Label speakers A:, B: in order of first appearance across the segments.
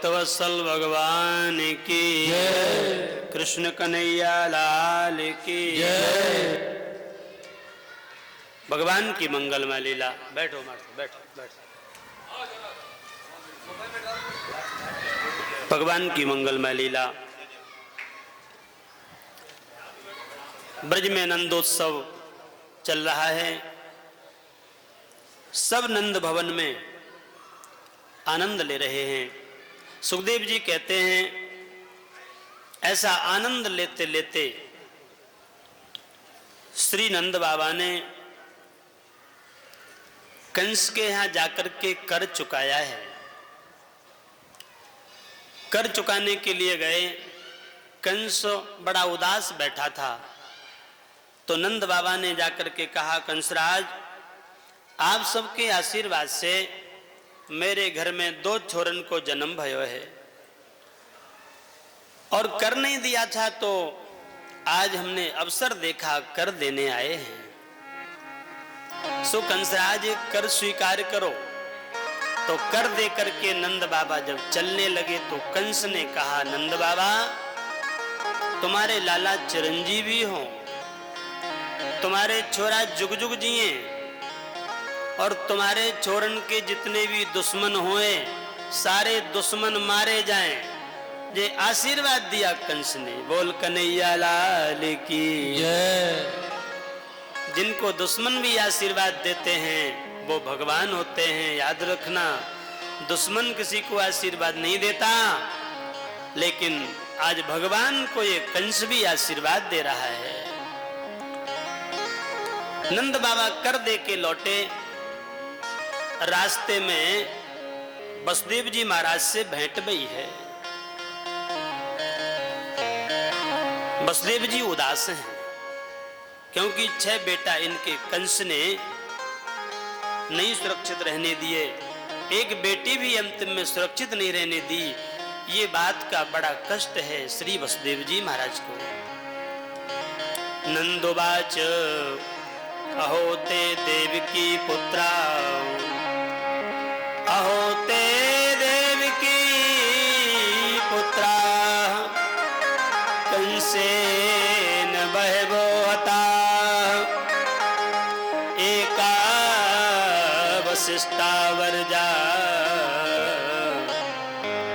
A: भक्तवत्सल भगवान की जय। कृष्ण कन्हैया लाल की जय। भगवान की मंगलमय लीला। बैठो बैठो बैठो। भगवान की मंगलमय लीला। ब्रज में नंदोत्सव चल रहा है। सब नंद भवन में आनंद ले रहे हैं। सुखदेव जी कहते हैं ऐसा आनंद लेते लेते श्री नंद बाबा ने कंस के यहां जाकर के कर चुकाया है। कर चुकाने के लिए गए। कंस बड़ा उदास बैठा था तो नंद बाबा ने जाकर के कहा, कंसराज आप सबके आशीर्वाद से मेरे घर में 2 छोरन को जन्म भयो है और कर नहीं दिया था तो आज हमने अवसर देखा कर देने आए हैं। सो कंसराज कर स्वीकार करो। तो कर दे करके नंद बाबा जब चलने लगे तो कंस ने कहा, नंद बाबा तुम्हारे लाला चिरंजीवी हो, तुम्हारे छोरा जुग जुग जिए और तुम्हारे छोरन के जितने भी दुश्मन हुए सारे दुश्मन मारे जाएं। ये आशीर्वाद दिया कंस ने। बोल कन्हैया लाल की जय। जिनको दुश्मन भी आशीर्वाद देते हैं वो भगवान होते हैं। याद रखना, दुश्मन किसी को आशीर्वाद नहीं देता, लेकिन आज भगवान को ये कंस भी आशीर्वाद दे रहा है। नंद बाबा कर दे के लौटे। रास्ते में बसदेव जी महाराज से भेंट भई है। बसदेव जी उदास हैं क्योंकि 6 बेटा इनके कंस ने नहीं सुरक्षित रहने दिए। एक बेटी भी अंतिम में सुरक्षित नहीं रहने दी। ये बात का बड़ा कष्ट है श्री बसदेव जी महाराज को। नंदोवाच अहो ते देवकी पुत्रा, अहो ते देवकी पुत्रा, कंसेन बहवो हता, एका वसिष्ठा वर्जा,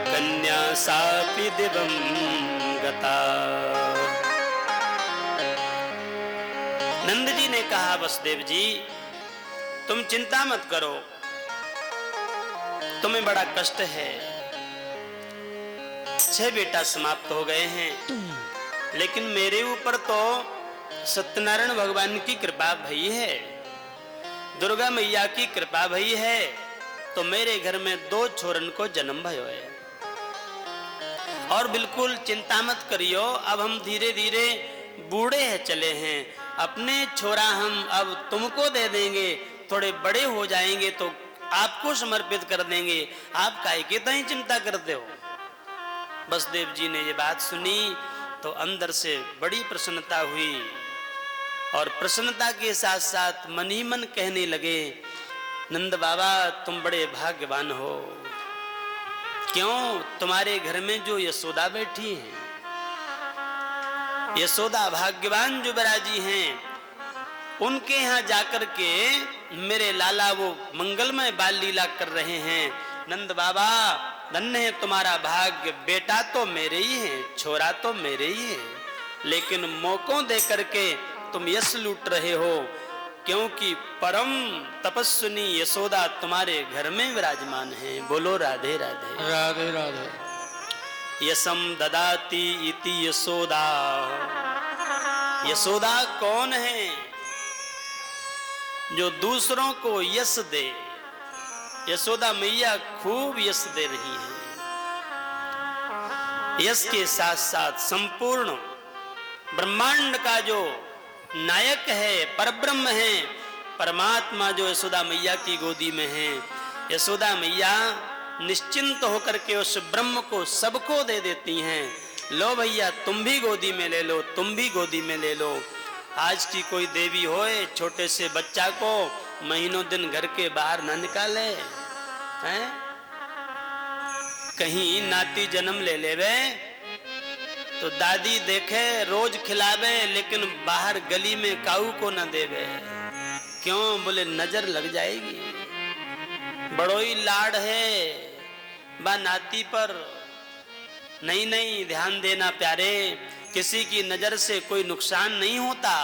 A: कन्या सापि दिवं गता। नंद जी ने कहा, वसुदेव जी तुम चिंता मत करो, तुम्हें बड़ा कष्ट है। 6 बेटा समाप्त हो गए हैं, लेकिन मेरे ऊपर तो सत्यनारायण भगवान की कृपा भई है, दुर्गा मैया की कृपा भई है, तो मेरे घर में 2 छोरन को जन्म भयो है। और बिल्कुल चिंता मत करियो, अब हम धीरे धीरे बूढ़े हैं चले हैं, अपने छोरा हम अब तुमको दे देंगे, थोड़े बड़े हो जाएंगे तो आपको समर्पित कर देंगे, आप काहे की इतनी चिंता करते हो। बसदेव जी ने ये बात सुनी तो अंदर से बड़ी प्रसन्नता हुई और प्रसन्नता के साथ साथ मन ही मन कहने लगे, नंद बाबा तुम बड़े भाग्यवान हो। क्यों? तुम्हारे घर में जो यशोदा बैठी है, यशोदा भाग्यवान जो विराजी हैं, उनके यहाँ जाकर के मेरे लाला वो मंगलमय बाल लीला कर रहे हैं। नंद बाबा धन्य है तुम्हारा भाग्य, बेटा तो मेरे ही है, छोरा तो मेरे ही है, लेकिन मौकों दे करके तुम यश लूट रहे हो, क्योंकि परम तपस्विनी यशोदा तुम्हारे घर में विराजमान है। बोलो राधे राधे।
B: राधे राधे।
A: यशम ददाती इति यशोदा। यशोदा कौन है? जो दूसरों को यश दे। यशोदा मैया खूब यश दे रही है। यश के साथ साथ संपूर्ण ब्रह्मांड का जो नायक है, परब्रह्म है, परमात्मा जो यशोदा मैया की गोदी में है, यशोदा मैया निश्चिंत होकर के उस ब्रह्म को सबको दे देती हैं। लो भैया तुम भी गोदी में ले लो, तुम भी गोदी में ले लो। आज की कोई देवी होए छोटे से बच्चा को महीनों दिन घर के बाहर न निकाले हैं? कहीं नाती जन्म ले लेवे तो दादी देखे रोज खिलावे, लेकिन बाहर गली में काऊ को न देवे। क्यों? बोले नजर लग जाएगी। बड़ो ही लाड है बा नाती पर। नहीं नहीं, ध्यान देना प्यारे, किसी की नजर से कोई नुकसान नहीं होता,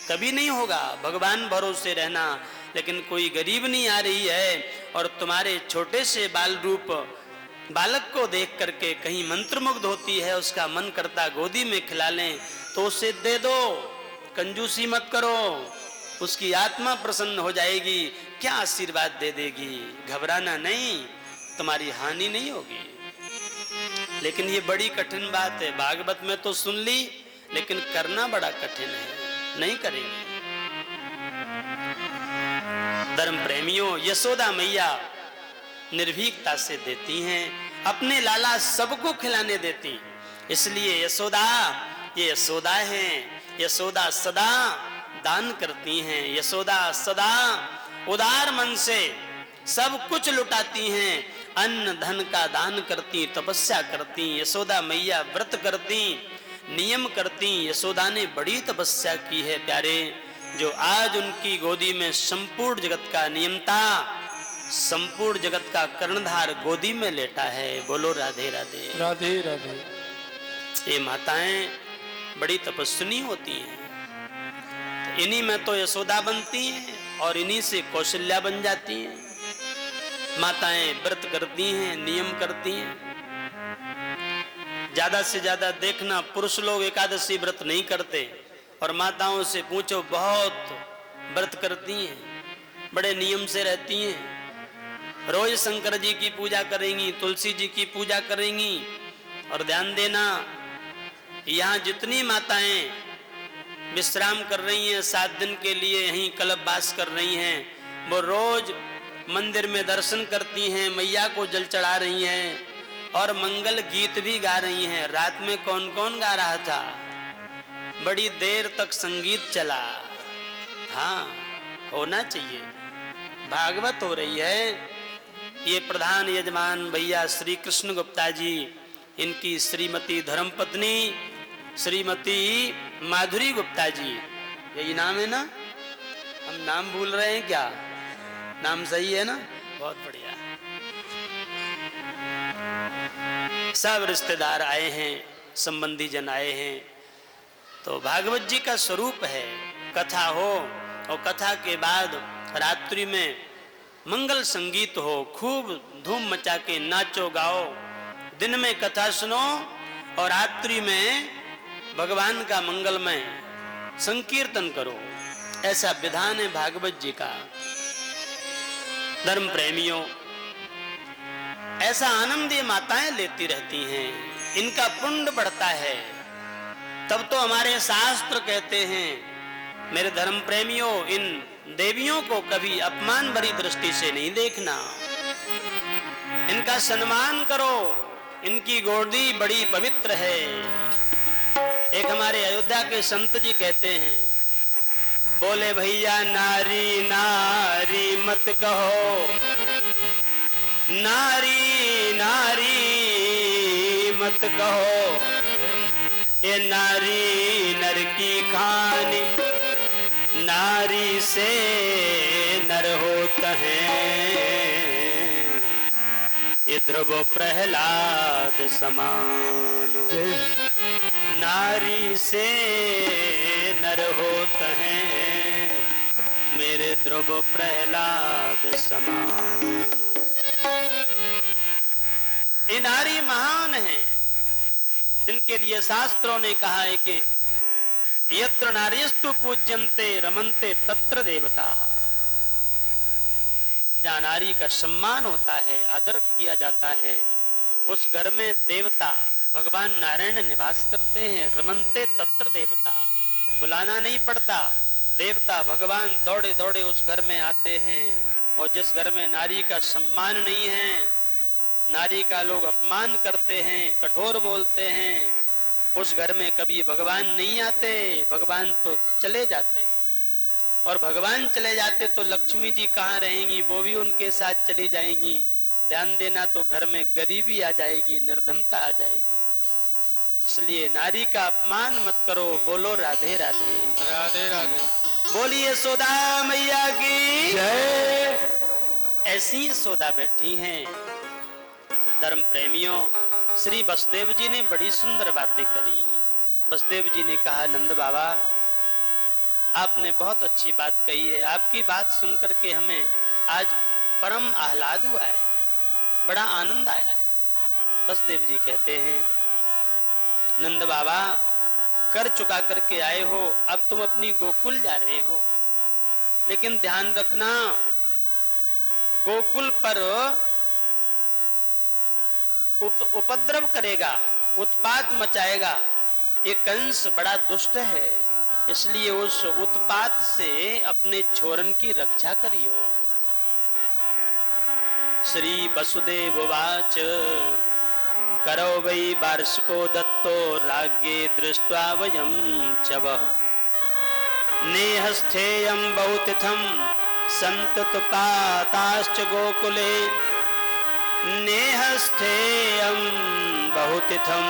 A: कभी नहीं होगा, भगवान भरोसे रहना। लेकिन कोई गरीब नहीं आ रही है और तुम्हारे छोटे से बाल रूप बालक को देख करके कहीं मंत्रमुग्ध होती है, उसका मन करता गोदी में खिला लें, तो उसे दे दो, कंजूसी मत करो, उसकी आत्मा प्रसन्न हो जाएगी, क्या आशीर्वाद दे देगी। घबराना नहीं, तुम्हारी हानि नहीं होगी। लेकिन ये बड़ी कठिन बात है, भागवत में तो सुन ली, लेकिन करना बड़ा कठिन है, नहीं करेंगे। धर्म प्रेमियों, यशोदा मैया निर्भीकता से देती हैं, अपने लाला सबको खिलाने देती। इसलिए यशोदा, ये यशोदा हैं, यशोदा सदा दान करती हैं, यशोदा सदा उदार मन से सब कुछ लुटाती हैं, अन्न धन का दान करती, तपस्या करती। यशोदा मैया व्रत करती, नियम करती। यशोदा ने बड़ी तपस्या की है प्यारे, जो आज उनकी गोदी में संपूर्ण जगत का नियंता, संपूर्ण जगत का कर्णधार गोदी में लेटा है। बोलो राधे राधे।
B: राधे राधे।
A: ये माताएं बड़ी तपस्विनी होती हैं, तो इन्हीं में तो यशोदा बनती हैं और इन्हीं से कौशल्या बन जाती हैं। माताएं व्रत करती हैं, नियम करती हैं। ज्यादा से ज्यादा देखना, पुरुष लोग एकादशी व्रत नहीं करते, और माताओं से पूछो बहुत व्रत करती हैं, बड़े नियम से रहती हैं। रोज शंकर जी की पूजा करेंगी, तुलसी जी की पूजा करेंगी। और ध्यान देना, यहाँ जितनी माताएं विश्राम कर रही हैं, 7 दिन के लिए यहीं कल्पवास कर रही हैं, वो रोज मंदिर में दर्शन करती हैं, मैया को जल चढ़ा रही हैं और मंगल गीत भी गा रही हैं। रात में कौन कौन गा रहा था? बड़ी देर तक संगीत चला। हाँ, होना चाहिए। भागवत हो रही है। ये प्रधान यजमान भैया श्री कृष्ण गुप्ता जी, इनकी श्रीमती धर्मपत्नी श्रीमती माधुरी गुप्ता जी, यही नाम है ना? हम नाम भूल रहे हैं क्या? नाम सही है ना? बहुत बढ़िया। सब रिश्तेदार आए हैं, संबंधी जन आए हैं। तो भागवत जी का स्वरूप है, कथा हो और कथा के बाद रात्रि में मंगल संगीत हो, खूब धूम मचा के नाचो गाओ। दिन में कथा सुनो और रात्रि में भगवान का मंगलमय संकीर्तन करो। ऐसा विधान है भागवत जी का। धर्म प्रेमियों, ऐसा आनंद ये माताएं लेती रहती हैं, इनका पुण्य बढ़ता है। तब तो हमारे शास्त्र कहते हैं, मेरे धर्म प्रेमियों, इन देवियों को कभी अपमान भरी दृष्टि से नहीं देखना, इनका सम्मान करो, इनकी गोदी बड़ी पवित्र है। एक हमारे अयोध्या के संत जी कहते हैं, बोले भैया नारी नारी मत कहो, नारी नारी मत कहो, ये नारी नर की खानी, नारी से नर होता है, ये ध्रुव प्रहलाद समान। नारी से नर होता है, मेरे ध्रुव प्रहलाद समान। ये नारी महान है, जिनके लिए शास्त्रों ने कहा है कि यत्र नारीस्तु पूज्यन्ते रमन्ते तत्र देवताः। जहाँ नारी का सम्मान होता है, आदर किया जाता है, उस घर में देवता भगवान नारायण निवास करते हैं। रमन्ते तत्र देवता, बुलाना नहीं पड़ता, देवता भगवान दौड़े दौड़े उस घर में आते हैं। और जिस घर में नारी का सम्मान नहीं है, नारी का लोग अपमान करते हैं, कठोर बोलते हैं, उस घर में कभी भगवान नहीं आते, भगवान तो चले जाते हैं। और भगवान चले जाते तो लक्ष्मी जी कहाँ रहेंगी? वो भी उनके साथ चली जाएंगी। ध्यान देना तो घर में गरीबी आ जाएगी, निर्धनता आ जाएगी। इसलिए नारी का अपमान मत करो। बोलो राधे राधे।
B: राधे राधे।
A: बोलिए यशोदा मैया की
B: जय।
A: ऐसी यशोदा बैठी हैं। धर्म प्रेमियों, श्री वसुदेव जी ने बड़ी सुंदर बातें करी। वसुदेव जी ने कहा, नंद बाबा आपने बहुत अच्छी बात कही है। आपकी बात सुनकर के हमें आज परम आह्लाद हुआ है, बड़ा आनंद आया है। वसुदेव जी कहते हैं, नंद बाबा कर चुका करके आए हो, अब तुम अपनी गोकुल जा रहे हो, लेकिन ध्यान रखना गोकुल पर उपद्रव करेगा, उत्पात मचाएगा। ये कंस बड़ा दुष्ट है, इसलिए उस उत्पात से अपने छोरन की रक्षा करियो। श्री वसुदेव वाच करो वै वार्षिको दत्तो राज्ञे दृष्ट्वा वयं च वः नेहस्थेयं बहुतिथं सन्ततपाताश्च गोकुले नेहस्थेयं बहुतिथं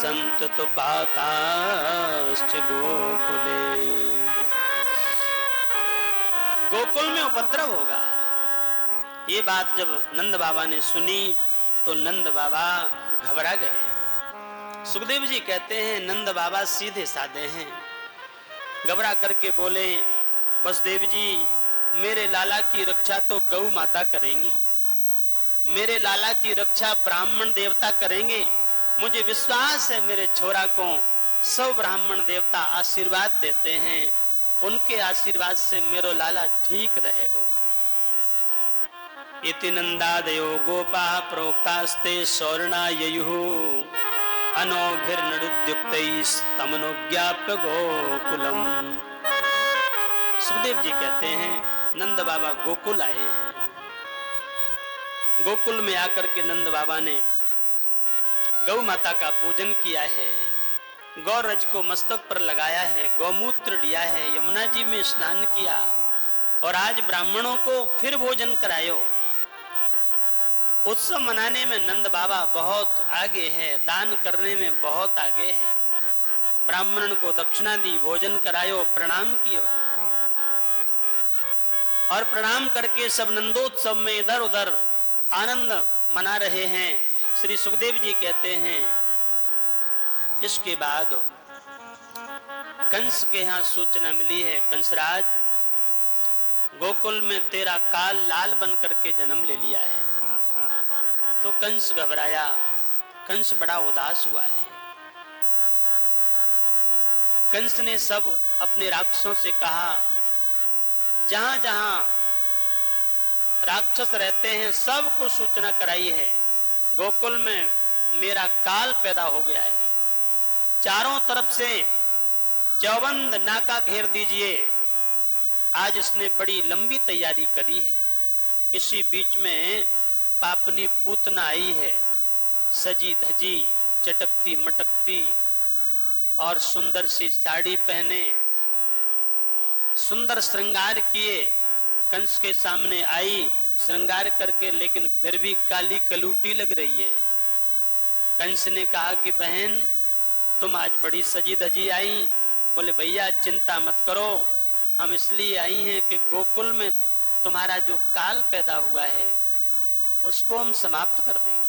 A: सन्ततपाताश्च गोकुले। गोकुल में उपद्रव होगा। ये बात जब नंद बाबा ने सुनी तो नंद बाबा घबरा गए। सुखदेव जी कहते हैं, नंद बाबा सीधे साधे हैं। घबरा करके बोले, वसुदेव जी मेरे लाला की रक्षा तो गौ माता करेंगी, मेरे लाला की रक्षा ब्राह्मण देवता करेंगे। मुझे विश्वास है मेरे छोरा को सब ब्राह्मण देवता आशीर्वाद देते हैं, उनके आशीर्वाद से मेरो लाला ठीक रहेगा। इति नंदादयो गोपा प्रोक्तास्ते सौर्णा ययुः अनोभिर्नरुद्युक्तैस्तमनुज्ञाप्य गोकुलम। सुखदेव जी कहते हैं, नंद बाबा गोकुल आए हैं। गोकुल में आकर के नंद बाबा ने गौ माता का पूजन किया है, गौरज को मस्तक पर लगाया है, गौमूत्र लिया है, यमुना जी में स्नान किया और आज ब्राह्मणों को फिर भोजन करायो। उत्सव मनाने में नंद बाबा बहुत आगे है, दान करने में बहुत आगे है। ब्राह्मण को दक्षिणा दी, भोजन करायो, प्रणाम कियो और प्रणाम करके सब नंदोत्सव में इधर उधर आनंद मना रहे हैं। श्री सुखदेव जी कहते हैं, इसके बाद कंस के यहाँ सूचना मिली है, कंसराज गोकुल में तेरा काल लाल बन करके जन्म ले लिया है। तो कंस घबराया, कंस बड़ा उदास हुआ है। कंस ने सब अपने राक्षसों से कहा, जहां जहां राक्षस रहते हैं सबको सूचना कराई है, गोकुल में मेरा काल पैदा हो गया है। चारों तरफ से चौबंद नाका घेर दीजिए। आज इसने बड़ी लंबी तैयारी करी है। इसी बीच में पापनी पूतना आई है, सजी धजी चटकती मटकती और सुंदर सी साड़ी पहने, सुंदर श्रृंगार किए कंस के सामने आई, श्रृंगार करके, लेकिन फिर भी काली कलूटी लग रही है। कंस ने कहा कि बहन तुम आज बड़ी सजी धजी आई। बोले भैया चिंता मत करो, हम इसलिए आई हैं कि गोकुल में तुम्हारा जो काल पैदा हुआ है उसको हम समाप्त कर देंगे।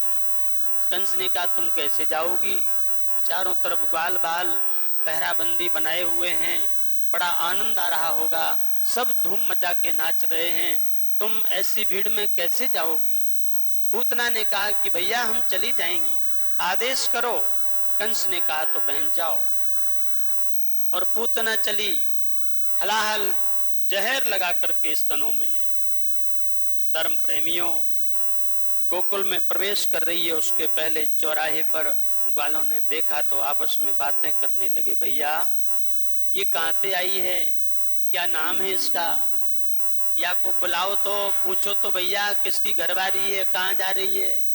A: कंस ने कहा तुम कैसे जाओगी? चारों तरफ ग्वाल बाल पहराबंदी बनाए हुए हैं, बड़ा आनंद आ रहा होगा, सब धूम मचा के नाच रहे हैं, तुम ऐसी भीड़ में कैसे जाओगी? पूतना ने कहा कि भैया हम चली जाएंगी, आदेश करो। कंस ने कहा तो बहन जाओ। और पूतना चली, हलाहल जहर लगा करके स्तनों में। धर्म प्रेमियों, गोकुल में प्रवेश कर रही है, उसके पहले चौराहे पर ग्वालों ने देखा तो आपस में बातें करने लगे, भैया ये कहाँ से आई है, क्या नाम है इसका, या को बुलाओ तो पूछो तो भैया किसकी घरवाली है, कहाँ जा रही है।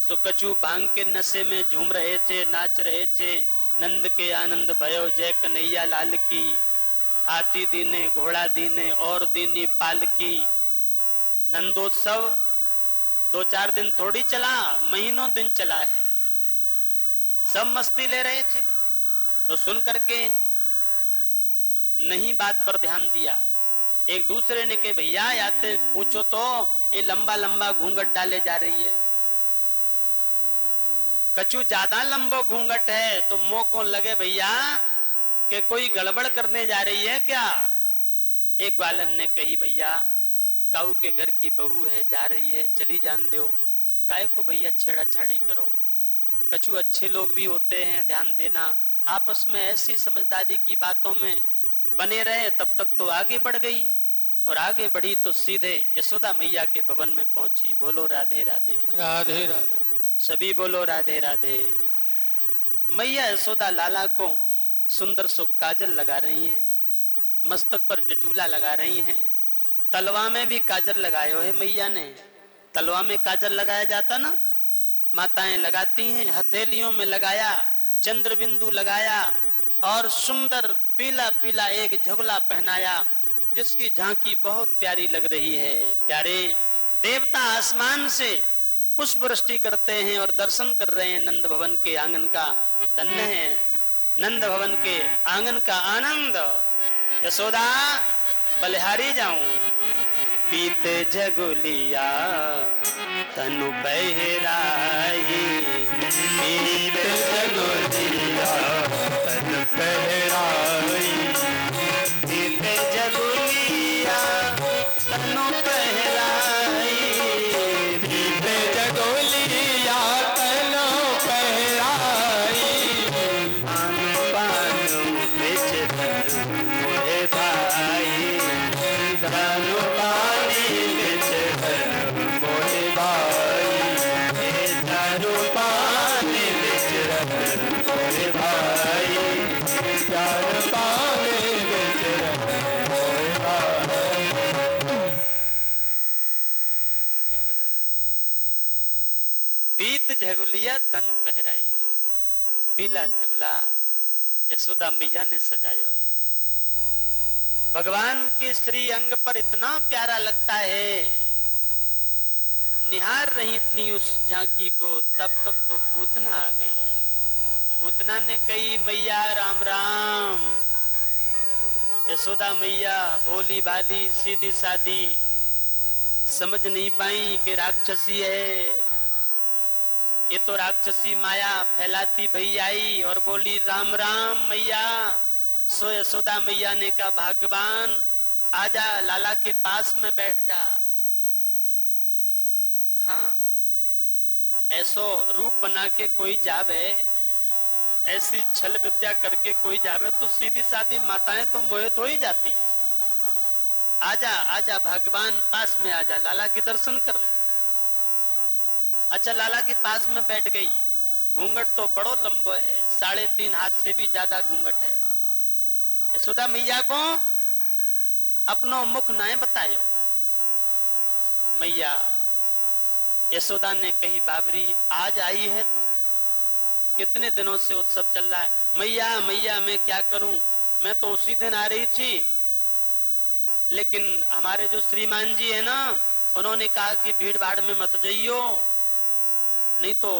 A: सो कछु भांग के नशे में झूम रहे थे, नाच रहे थे। नंद के आनंद भयो जय कन्हैया लाल की, हाथी दीने घोड़ा दीने और दीनी पालकी। नंदोत्सव 2-4 दिन थोड़ी चला, महीनों दिन चला है। सब मस्ती ले रहे थे, तो सुन करके नहीं बात पर ध्यान दिया। एक दूसरे ने कहे भैया आते पूछो तो ये लंबा लंबा घूंघट डाले जा रही है। कछु ज्यादा लंबो घूंघट है तो मोह को लगे भैया कि कोई गड़बड़ करने जा रही है क्या। एक ग्वालन ने कही भैया काऊ के घर की बहू है, जा रही है, चली जान दो, काहे को भैया छेड़ा छाड़ी करो। कछु अच्छे लोग भी होते हैं, ध्यान देना। आपस में ऐसी समझदारी की बातों में बने रहे, तब तक तो आगे बढ़ गई, और आगे बढ़ी तो सीधे यशोदा मैया के भवन में पहुंची। बोलो राधे राधे।
B: राधे राधे।
A: सभी बोलो राधे राधे। मैया यशोदा लाला को सुंदर सो काजल लगा रही हैं, मस्तक पर डिटूला लगा रही हैं, तलवा में भी काजल लगाए है मैया ने। तलवा में काजल लगाया जाता ना, माताएं लगाती हैं, हथेलियों में लगाया, चंद्र बिंदु लगाया, और सुंदर पीला पीला एक झगला पहनाया जिसकी झांकी बहुत प्यारी लग रही है। प्यारे देवता आसमान से पुष्प वृष्टि करते हैं और दर्शन कर रहे हैं नंद भवन के आंगन का। धन्य है नंद भवन के आंगन का आनंद। यशोदा बलिहारी जाऊं, पीते झगुलिया तनु बहराई, पीते झगुलिया तनु बहराई, पीते झगुलिया तनु बहराई, पीते झगुलिया तनु बहराई, आन पान बिच धरू मोहे भाई, धनु पानी बिच धरू मोहे भाई, धनु पानी बिच धरू मोहे भाई, धनु पानी बिच धरू मोहे भाई। क्या बजा रहे हो? पीत झगुलिया तनु पहराई, पीला झगुला यशोदा मैया ने सजायो है। भगवान के श्री अंग पर इतना प्यारा लगता है। निहार रही थी उस झांकी को, तब तक तो पूतना आ गई। पूतना ने कही मैया राम राम। यशोदा मैया भोली भाली सीधी सादी समझ नहीं पाई कि राक्षसी है। ये तो राक्षसी माया फैलाती भई आई और बोली राम राम मैया। सो यशोदा मैया ने कहा भगवान आजा, लाला के पास में बैठ जा। हाँ, ऐसो रूप बना के कोई जावे, ऐसी छल विद्या करके कोई जावे तो सीधी सादी माताएं तो मोहित हो ही जाती है। आजा आजा भगवान पास में आजा, लाला के दर्शन कर ले। अच्छा, लाला के पास में बैठ गई। घूंघट तो बड़ो लंबो है, 3.5 हाथ से भी ज्यादा घूंघट है। यशोदा मैया को अपनो मुख नाय बतायो। मैया यशोदा ने कही बाबरी आज आई है तू, कितने दिनों से उत्सव चल रहा है। मैया मैया मैं क्या करूं, मैं तो उसी दिन आ रही थी, लेकिन हमारे जो श्रीमान जी है ना, उन्होंने कहा कि भीड़ भाड़ में मत जाइयो, नहीं तो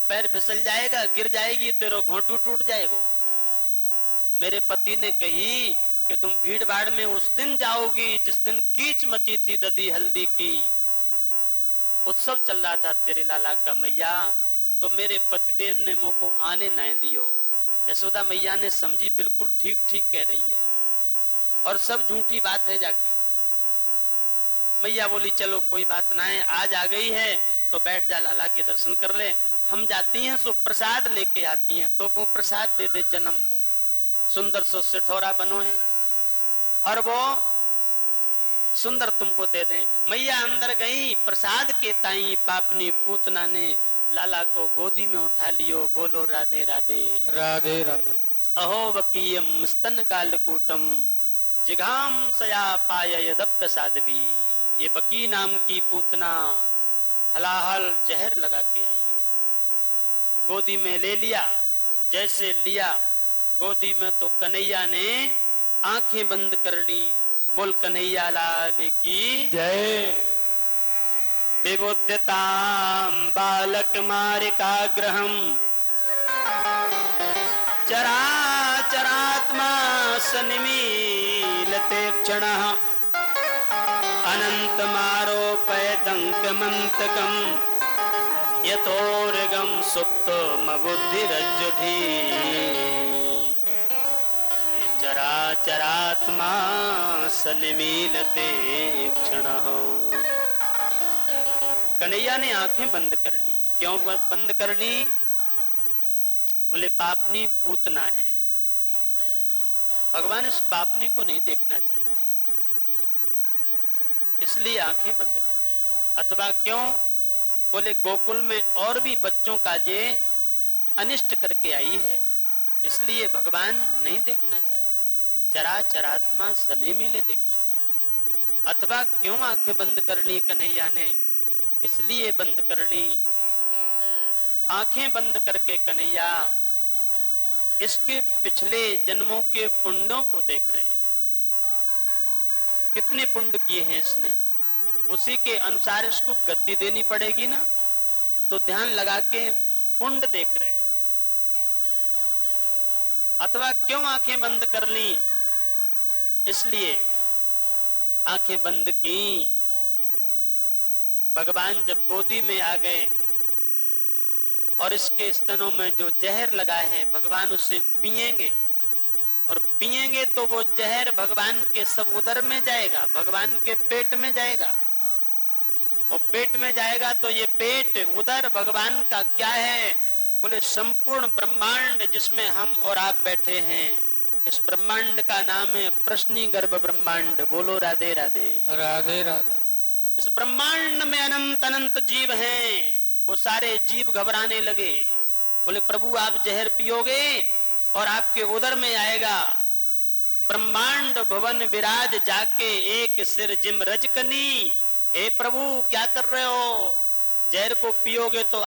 A: पैर फिसल जाएगा, गिर जाएगी, तेरा घोंटू टूट जाएगा। मेरे पति ने कही कि तुम भीड़ भाड़ में उस दिन जाओगी जिस दिन कीच मची थी दधी हल्दी की, उत्सव चल रहा था तेरे लाला का मैया, तो मेरे पतिदेव ने मुंह को आने नहीं दियो। यशोदा मैया ने समझी बिल्कुल ठीक ठीक कह रही है और सब झूठी बात है जाकी। मैया बोली चलो कोई बात ना है, आज आ गई है तो बैठ जा, लाला के दर्शन कर ले। हम जाती हैं सो प्रसाद लेके आती हैं, तो को प्रसाद दे दे जन्म को। सुंदर सो सिठोरा बनो है और वो सुंदर तुमको दे दें। मैया अंदर गई, प्रसाद के ताई पापनी पूतना ने लाला को गोदी में उठा लियो। बोलो राधे राधे।
B: राधे राधे।
A: अहो वकीयम स्तन कालकूटम जिघाम सया पाय यदप्य साध्वी। ये बकी नाम की पूतना हलाहल जहर लगा के आई है। गोदी में ले लिया, जैसे लिया गोदी में तो कन्हैया ने आंखें बंद कर ली। बोल कन्हैया लाल की
B: जय।
A: विबुध्यतां बालकमारिकाग्रहम् चराचरात्मा सनिमीलते क्षणः अनन्तमारोपयदङ्कमन्तकम् यतोर्गं सुप्तमबुद्धिरज्जुधि चराचरात्मा सनिमीलते क्षणः। कन्हैया ने आंखें बंद कर ली। क्यों बंद कर ली? बोले पापनी पूतना है, भगवान इस पापनी को नहीं देखना चाहते, इसलिए आंखें बंद कर ली। अथवा क्यों? बोले गोकुल में और भी बच्चों का ये अनिष्ट करके आई है, इसलिए भगवान नहीं देखना चाहते। चराचरात्मा सनिमिले दीक्षण। अथवा क्यों आंखें बंद कर ली कन्हैया ने? इसलिए बंद कर ली, आंखें बंद करके कन्हैया इसके पिछले जन्मों के पुण्यों को देख रहे हैं। कितने पुण्य किए हैं इसने, उसी के अनुसार इसको गति देनी पड़ेगी ना, तो ध्यान लगा के पुण्य देख रहे हैं। अथवा क्यों आंखें बंद कर ली? इसलिए आंखें बंद की, भगवान जब गोदी में आ गए और इसके स्तनों में जो जहर लगा है भगवान उसे पिएंगे, और पिएंगे तो वो जहर भगवान के सब उदर में जाएगा, भगवान के पेट में जाएगा, और पेट में जाएगा तो ये पेट उदर भगवान का क्या है? बोले संपूर्ण ब्रह्मांड जिसमें हम और आप बैठे हैं, इस ब्रह्मांड का नाम है प्रश्नी गर्भ ब्रह्मांड। बोलो राधे राधे।
B: राधे राधे।
A: इस ब्रह्मांड में अनंत अनंत जीव हैं। वो सारे जीव घबराने लगे, बोले प्रभु आप जहर पियोगे और आपके उदर में आएगा। ब्रह्मांड भवन विराज जाके एक सिर जिम रजकनी। हे प्रभु क्या कर रहे हो? जहर को पियोगे तो